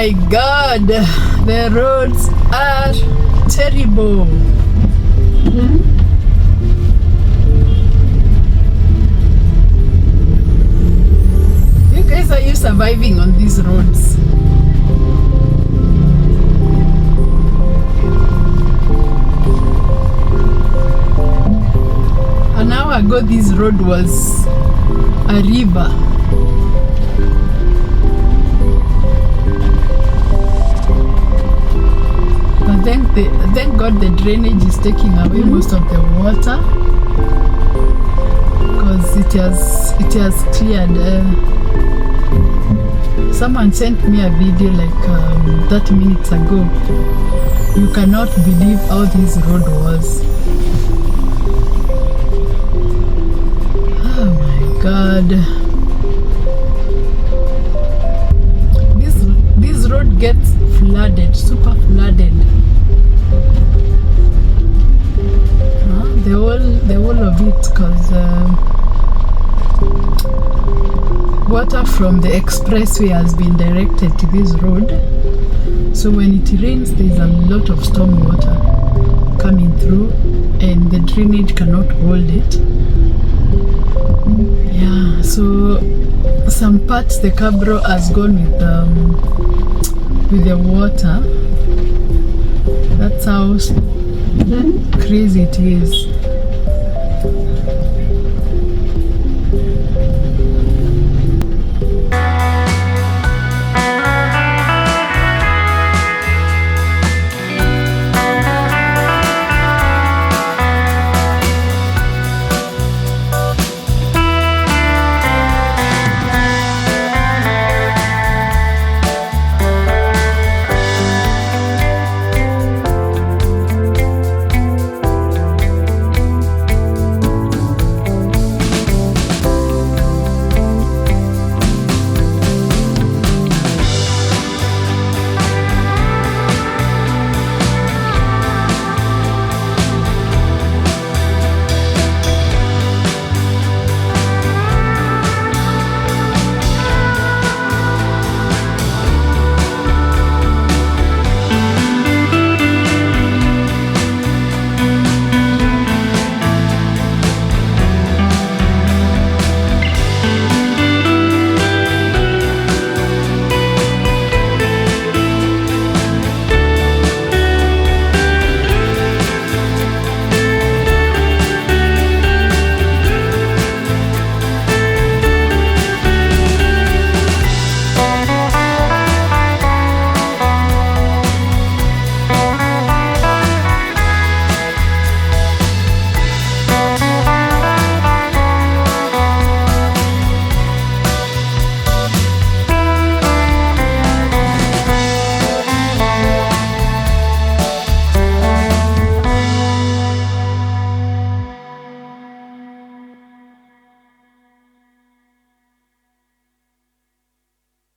my God, the roads are terrible. You guys, are you surviving on these roads? An hour ago, this road was a river. But thank God the drainage is taking away most of the water, because it has cleared. Someone sent me a video like 30 minutes ago. You cannot believe how this road was. Oh my God. This road gets flooded, super flooded. The whole of it, because water from the expressway has been directed to this road. So when it rains, there's a lot of storm water coming through, and the drainage cannot hold it. Yeah, so some parts the cabro has gone with the water. That's how crazy it is.